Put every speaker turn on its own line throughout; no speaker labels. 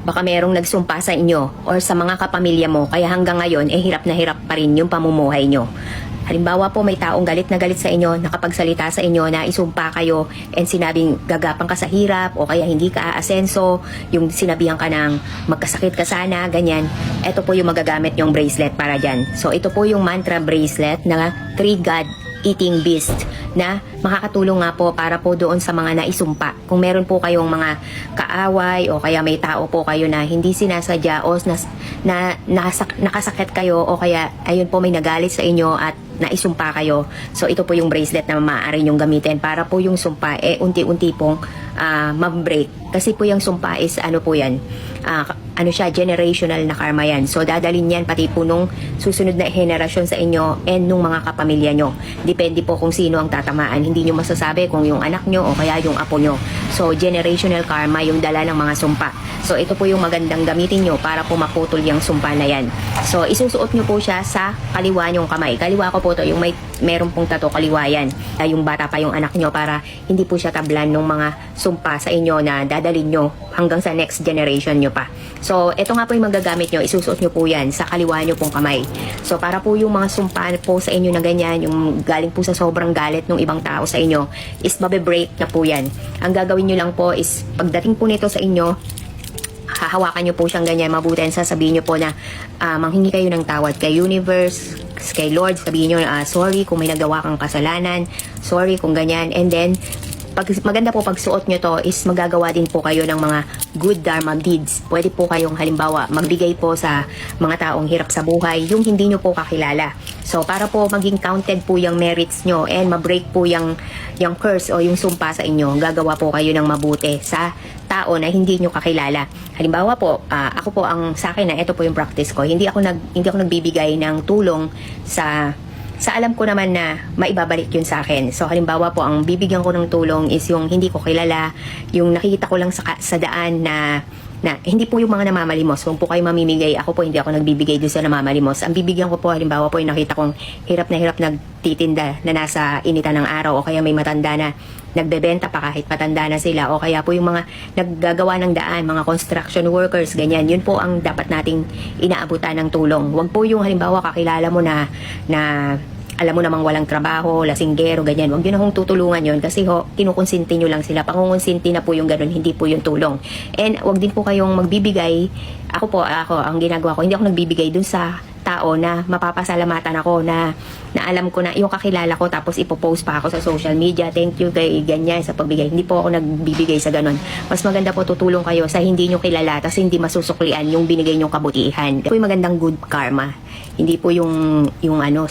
baka merong nagsumpa sa inyo or sa mga kapamilya mo kaya hanggang ngayon hirap na hirap pa rin yung pamumuhay nyo. Halimbawa po may taong galit na galit sa inyo, nakapagsalita sa inyo na isumpa kayo and sinabing gagapang ka sa hirap o kaya hindi ka aasenso, yung sinabihan ka ng magkasakit ka sana, ganyan. Ito po yung magagamit yung bracelet para dyan. So ito po yung mantra bracelet na Three God Eating Beast na makakatulong nga po para po doon sa mga naisumpa. Kung meron po kayong mga kaaway o kaya may tao po kayo na hindi sinasadya o nakasakit kayo o kaya ayun po may nagalit sa inyo at naisumpa kayo. So ito po yung bracelet na maaari nyong gamitin para po yung sumpa unti-unti pong mag-break. Kasi po yung sumpa is ano po yan, ano siya, generational na karma yan. So dadalhin yan pati po nung susunod na henerasyon sa inyo and nung mga kapamilya nyo. Depende po kung sino ang tatamaan. Hindi nyo masasabi kung yung anak nyo o kaya yung apo nyo. So generational karma yung dala ng mga sumpa. So ito po yung magandang gamitin nyo para po maputol yung sumpa na yan. So isusuot nyo po siya sa kaliwa nyong kamay. Kaliwa ko po to, yung meron pong tato kaliwa yan. Yung bata pa yung anak nyo para hindi po siya tablan ng mga sumpa sa inyo na dadalhin nyo hanggang sa next generation nyo pa. So ito nga po yung magagamit nyo, isusuot nyo po yan sa kaliwa nyo pong kamay. So para po yung mga sumpa po sa inyo na ganyan, yung galing po sa sobrang galit ng ibang tao sa inyo, is mabe-break na po yan. Ang gagawin nyo lang po is pagdating po nito sa inyo, hahawakan nyo po siyang ganyan mabuti and sasabihin nyo po na manghingi kayo ng tawad kay universe, kay Lord, sabihin nyo sorry kung may nagawa kang kasalanan, sorry kung ganyan, and then maganda po pagsuot nyo to is magagawa din po kayo ng mga good dharma deeds. Pwede po kayong halimbawa magbigay po sa mga taong hirap sa buhay yung hindi nyo po kakilala. So para po maging counted po yung merits nyo and ma-break po yung curse o yung sumpa sa inyo, gagawa po kayo ng mabuti sa tao na hindi nyo kakilala. Halimbawa po, ako po ang sa akin na ito po yung practice ko. Hindi ako nagbibigay ng tulong sa alam ko naman na maibabalik yun sa akin. So halimbawa po, ang bibigyan ko ng tulong is yung hindi ko kilala, yung nakikita ko lang sa daan na hindi po yung mga namamalimos. Kung po kayo mamimigay, ako po hindi ako nagbibigay doon sa namamalimos. Ang bibigyan ko po, halimbawa po yung nakita kong hirap na hirap nagtitinda na nasa initan ng araw o kaya may matanda na nagbebenta pa kahit matanda na sila o kaya po yung mga naggagawa ng daan, mga construction workers, ganyan. Yun po ang dapat nating inaabutan ng tulong. Huwag po yung halimbawa kakilala mo na alam mo namang walang trabaho, lasinggero, ganyan. Huwag yun na hong tutulungan yun kasi kinukonsinti nyo lang sila. Pangungonsinti na po yung ganun, hindi po yung tulong. And huwag din po kayong magbibigay. Ako, ang ginagawa ko, hindi ako nagbibigay dun sa tao na mapapasalamatan ako na alam ko na yung kakilala ko tapos ipopost pa ako sa social media, thank you kay ganyan sa pagbigay. Hindi po ako nagbibigay sa ganun. Mas maganda po tutulong kayo sa hindi nyo kilala tapos hindi masusuklian yung binigay nyong kabutihan. Ito yung magandang good karma. Hindi po yung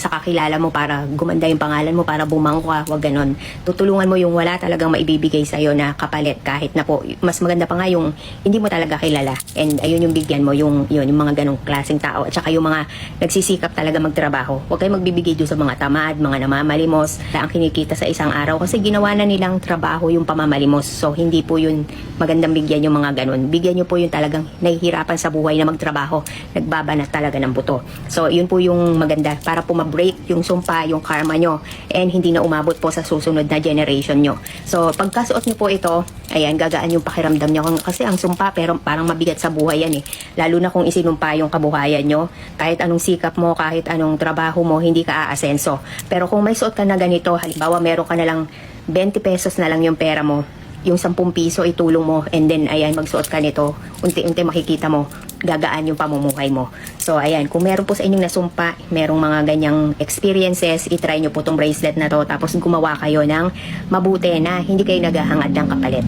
sa kakilala mo para gumanda yung pangalan mo, para bumangko ka, wag ganon. Tutulungan mo yung wala talagang maibibigay sa'yo na kapalit kahit na po. Mas maganda pa nga yung hindi mo talaga kilala. And ayun yung bigyan mo, yung mga ganong klaseng tao. At saka yung mga nagsisikap talaga magtrabaho. Huwag kayo magbibigay doon sa mga tamad, mga namamalimos. Ang kinikita sa isang araw kasi ginawa na nilang trabaho yung pamamalimos. So hindi po yun magandang bigyan yung mga ganon. Bigyan nyo po yung talagang nahihirapan sa buhay na magtrabaho. Nagbabanat talaga ng buto. So yun po yung maganda para po ma-break yung sumpa, yung karma nyo and hindi na umabot po sa susunod na generation nyo. So pagkasuot nyo po ito, ayan, gagaan yung pakiramdam nyo kasi ang sumpa pero parang mabigat sa buhay yan lalo na kung isinumpa yung kabuhayan nyo, kahit anong sikap mo, kahit anong trabaho mo, hindi ka aasenso. Pero kung may suot ka na ganito, halimbawa meron ka na lang 20 pesos na lang yung pera mo, yung 10 piso itulong mo and then ayan, magsuot ka nito, unti-unti makikita mo gagaan yung pamumuhay mo. So ayan, kung meron po sa inyong nasumpa, merong mga ganyang experiences, itry nyo po tong bracelet na to tapos gumawa kayo ng mabuti na hindi kayo naghahangad ng kapalit.